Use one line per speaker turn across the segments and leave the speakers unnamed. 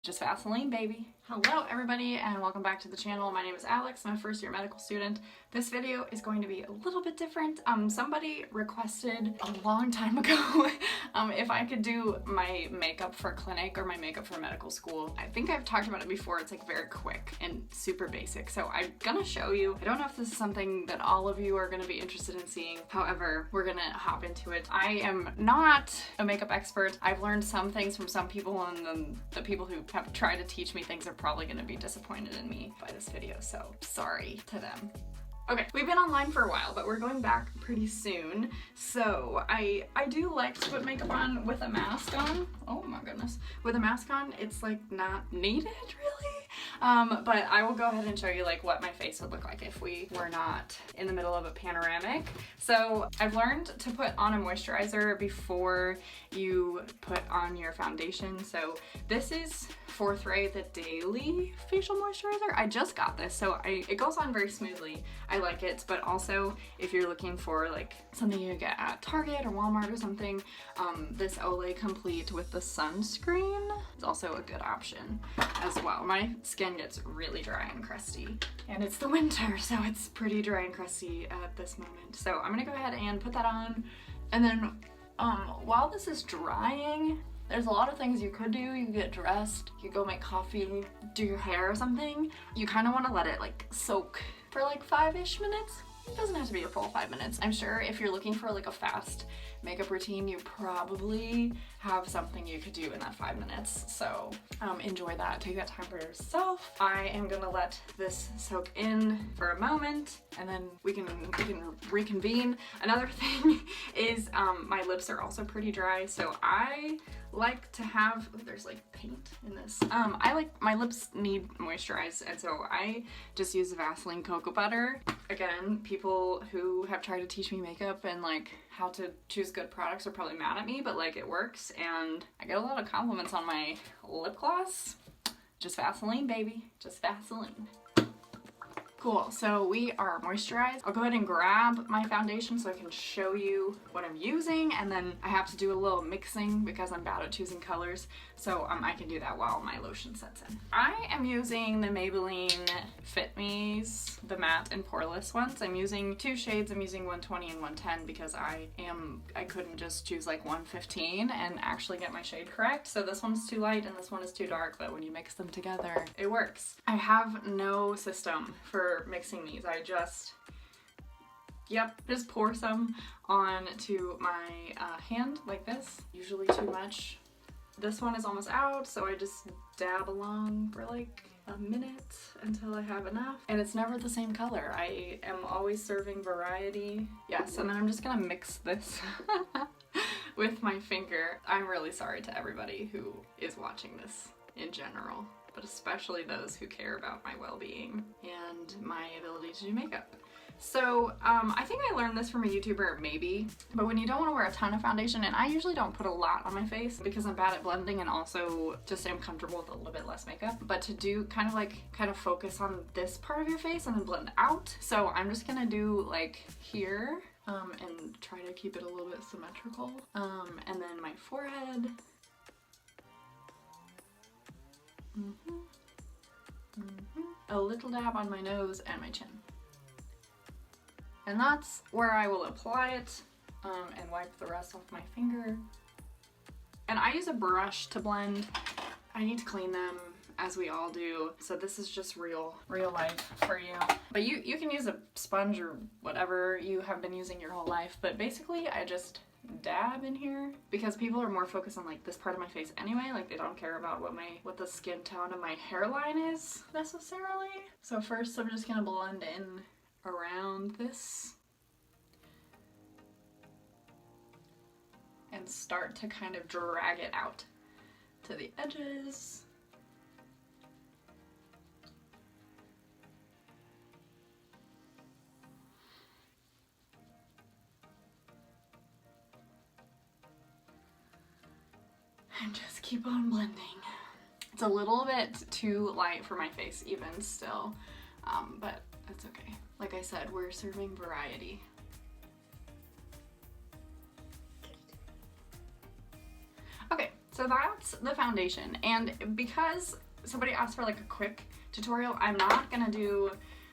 Just Vaseline, baby. Hello everybody and welcome back to the channel. My name is Alex. I'm a first year medical student. This video is going to be a little bit different. Somebody requested a long time ago if I could do my makeup for clinic or my makeup for medical school. I think I've talked about it before. It's like very quick and super basic. So I'm gonna show you. I don't know if this is something that all of you are gonna be interested in seeing. However, we're gonna hop into it. I am not a makeup expert. I've learned some things from some people, and then the people who have tried to teach me things are probably gonna be disappointed in me by this video, so sorry to them. Okay, we've been online for a while, but we're going back pretty soon. So I do like to put makeup on with a mask on. Oh my goodness. With a mask on, it's like not needed really. But I will go ahead and show you like what my face would look like if we were not in the middle of a panoramic. So I've learned to put on a moisturizer before you put on your foundation. So this is Forthray, the daily facial moisturizer. I just got this, so it goes on very smoothly. I like it, but also if you're looking for like something you get at Target or Walmart or something, this Olay Complete with the sunscreen is also a good option as well. My skin gets really dry and crusty, and it's the winter, so it's pretty dry and crusty at this moment. So I'm gonna go ahead and put that on, and then while this is drying, there's a lot of things you could do. You could get dressed, you could go make coffee, do your hair or something. You kind of want to let it like soak for like 5-ish minutes. It doesn't have to be a full 5 minutes. I'm sure if you're looking for like a fast makeup routine, you probably have something you could do in that 5 minutes. So enjoy that, take that time for yourself. I am gonna let this soak in for a moment, and then we can reconvene. Another thing is my lips are also pretty dry, so I like to have, oh, there's like paint in this. My lips need moisturize, and so I just use Vaseline cocoa butter. Again, people who have tried to teach me makeup and like how to choose good products are probably mad at me, but like it works, and I get a lot of compliments on my lip gloss. Just Vaseline, baby, just Vaseline. Cool, so we are moisturized. I'll go ahead and grab my foundation so I can show you what I'm using, and then I have to do a little mixing because I'm bad at choosing colors, so I can do that while my lotion sets in. I am using the Maybelline Fit Me's, the matte and poreless ones. I'm using two shades. I'm using 120 and 110 because I couldn't just choose like 115 and actually get my shade correct. So this one's too light and this one is too dark, but when you mix them together, it works. I have no system for mixing these. I just pour some onto my hand like this, usually too much. This one is almost out, so I just dab along for like a minute until I have enough, and it's never the same color. I am always serving variety. Yes, and then I'm just gonna mix this with my finger. I'm really sorry to everybody who is watching this in general, but especially those who care about my well-being and my ability to do makeup. So I think I learned this from a YouTuber, maybe, but when you don't want to wear a ton of foundation, and I usually don't put a lot on my face because I'm bad at blending and also just am comfortable with a little bit less makeup, but to do kind of focus on this part of your face and then blend out. So I'm just gonna do like here and try to keep it a little bit symmetrical, and then my forehead. A little dab on my nose and my chin. And that's where I will apply it and wipe the rest off my finger. And I use a brush to blend. I need to clean them, as we all do. So this is just real life for you. But you can use a sponge or whatever you have been using your whole life. But basically I just dab in here because people are more focused on like this part of my face anyway. Like they don't care about what the skin tone of my hairline is necessarily. So first I'm just gonna blend in around this and start to kind of drag it out to the edges. And just keep on blending. It's a little bit too light for my face even still, but that's okay. Like I said, we're serving variety. Okay, so that's the foundation. And because somebody asked for like a quick tutorial, I'm not gonna do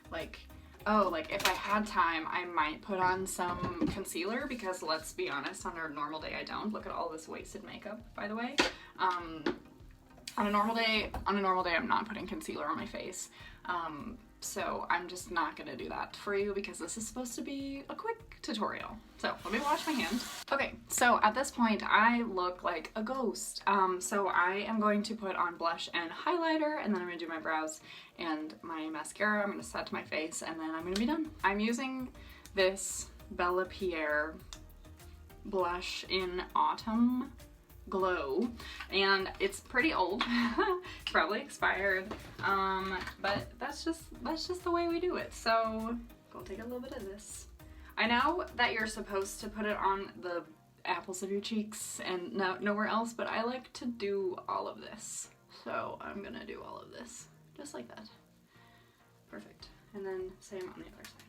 like, oh, like if I had time, I might put on some concealer, because let's be honest, on a normal day I don't. Look at all this wasted makeup, by the way. On a normal day, I'm not putting concealer on my face. So I'm just not gonna do that for you, because this is supposed to be a quick tutorial. So let me wash my hands. Okay, so at this point I look like a ghost. So I am going to put on blush and highlighter, and then I'm gonna do my brows and my mascara. I'm gonna set my face, and then I'm gonna be done. I'm using this Pierra blush in Autumn Glow, and it's pretty old. It's probably expired, but that's just the way we do it. So go take a little bit of this. I know that you're supposed to put it on the apples of your cheeks and nowhere else, but I like to do all of this, so I'm gonna do all of this just like that. Perfect. And then same on the other side.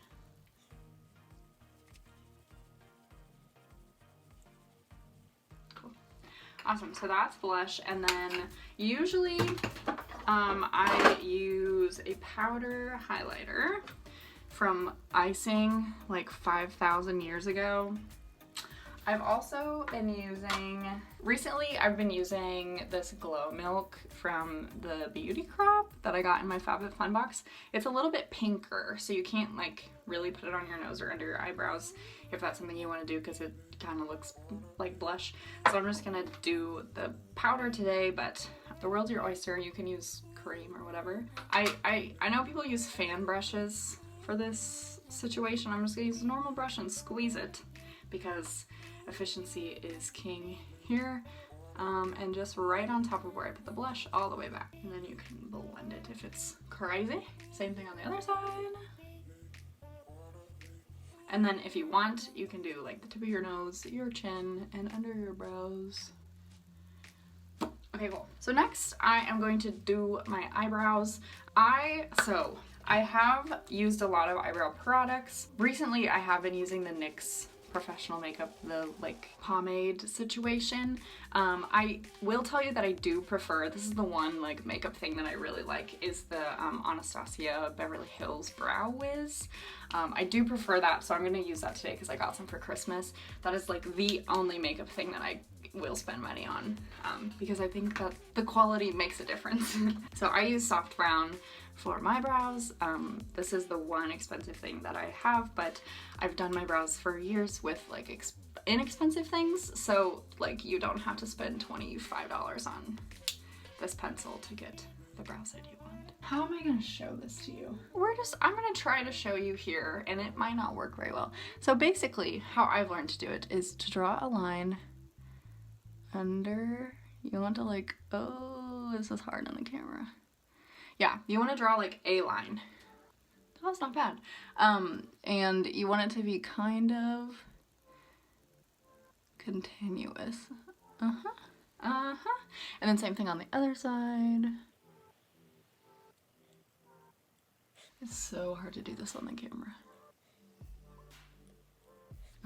Awesome, so that's blush, and then usually I use a powder highlighter from Icing like 5,000 years ago. I've also been recently I've been using this Glow Milk from the Beauty Crop that I got in my FabFitFun box. It's a little bit pinker, so you can't like really put it on your nose or under your eyebrows if that's something you want to do, because it kind of looks like blush. So I'm just gonna do the powder today, but the world's your oyster. You can use cream or whatever. I know people use fan brushes for this situation. I'm just gonna use a normal brush and squeeze it, because efficiency is king here. And just right on top of where I put the blush, all the way back. And then you can blend it if it's crazy. Same thing on the other side. And then if you want, you can do like the tip of your nose, your chin, and under your brows. Okay, cool. So next I am going to do my eyebrows. I have used a lot of eyebrow products. Recently I have been using the NYX Professional Makeup, the like pomade situation. I will tell you that I do prefer, this is the one like makeup thing that I really like, is the Anastasia Beverly Hills Brow Wiz. I do prefer that, so I'm gonna use that today because I got some for Christmas. That is like the only makeup thing that I will spend money on, because I think that the quality makes a difference. So I use soft brown for my brows. This is the one expensive thing that I have, but I've done my brows for years with like inexpensive things, so like you don't have to spend $25 on this pencil to get the brows that you want. How am I gonna show this to you? I'm gonna try to show you here, and it might not work very well. So basically how I've learned to do it is to draw a line under, you want to like, oh, this is hard on the camera. Yeah, you want to draw like a line. Oh, that's not bad. And you want it to be kind of continuous. And then same thing on the other side. It's so hard to do this on the camera.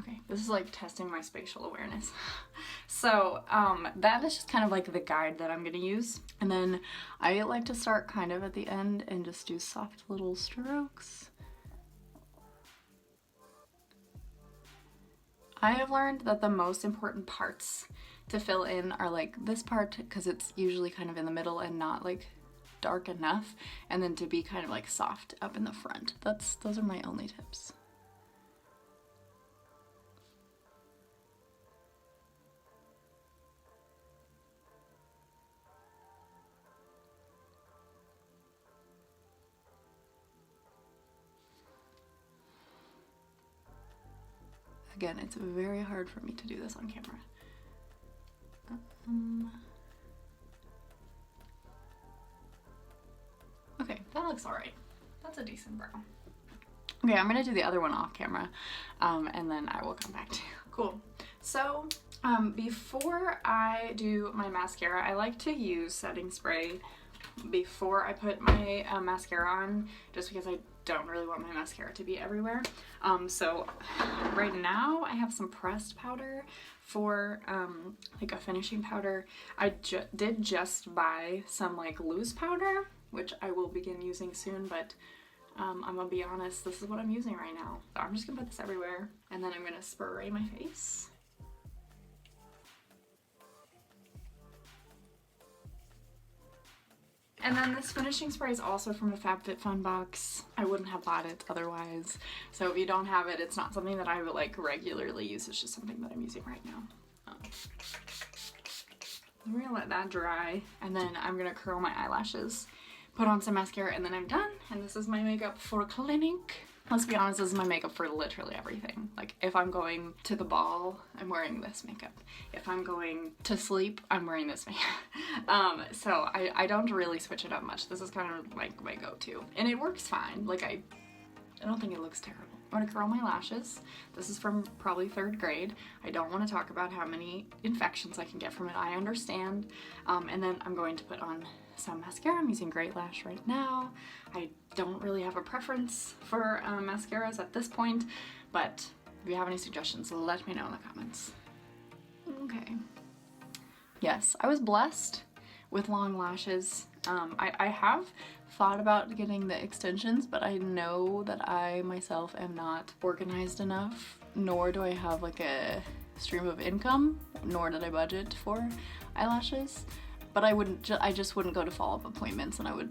Okay, this is like testing my spatial awareness. So that is just kind of like the guide that I'm gonna use. And then I like to start kind of at the end and just do soft little strokes. I have learned that the most important parts to fill in are like this part, because it's usually kind of in the middle and not like dark enough, and then to be kind of like soft up in the front. Those are my only tips. Again, it's very hard for me to do this on camera. Okay, that looks alright. That's a decent brow. Okay, I'm gonna do the other one off camera, and then I will come back to you. Cool. So, before I do my mascara, I like to use setting spray before I put my mascara on, just because I don't really want my mascara to be everywhere. So right now I have some pressed powder for like a finishing powder. I did just buy some like loose powder, which I will begin using soon, but I'm gonna be honest, this is what I'm using right now. So I'm just gonna put this everywhere, and then I'm gonna spray my face. And then this finishing spray is also from a FabFitFun box. I wouldn't have bought it otherwise. So if you don't have it, it's not something that I would like regularly use. It's just something that I'm using right now. I'm gonna let that dry, and then I'm gonna curl my eyelashes, put on some mascara, and then I'm done. And this is my makeup for clinic. Let's be honest, this is my makeup for literally everything. Like if I'm going to the ball, I'm wearing this makeup. If I'm going to sleep, I'm wearing this makeup. So I don't really switch it up much. This is kind of like my go-to. And it works fine. Like I don't think it looks terrible. I'm gonna curl my lashes. This is from probably 3rd grade. I don't want to talk about how many infections I can get from it. I understand. And then I'm going to put on some mascara. I'm using Great Lash right now. I don't really have a preference for mascaras at this point, but if you have any suggestions, let me know in the comments. Okay. Yes, I was blessed with long lashes. I have thought about getting the extensions, but I know that I myself am not organized enough, nor do I have like a stream of income, nor did I budget for eyelashes. But I just wouldn't go to follow-up appointments, and I would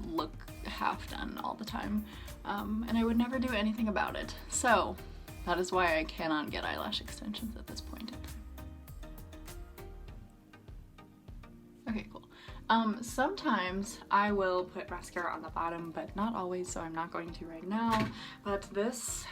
look half done all the time. And I would never do anything about it. So that is why I cannot get eyelash extensions at this point in time. Okay, cool. Sometimes I will put mascara on the bottom, but not always, so I'm not going to right now. But this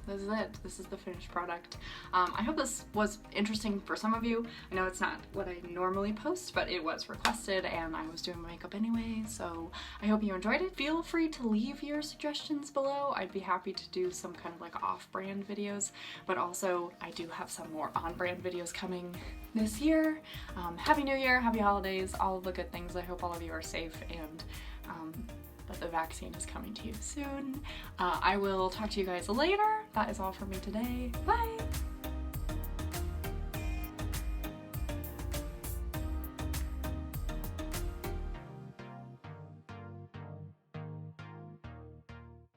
is it. This is the finished product. I hope this was interesting for some of you. I know it's not what I normally post, but it was requested and I was doing my makeup anyway, so I hope you enjoyed it. Feel free to leave your suggestions below. I'd be happy to do some kind of like off-brand videos, but also I do have some more on-brand videos coming this year. Happy New Year, happy holidays, all of the good things. I hope all of you are safe and that the vaccine is coming to you soon. I will talk to you guys later. That is all for me today. Bye!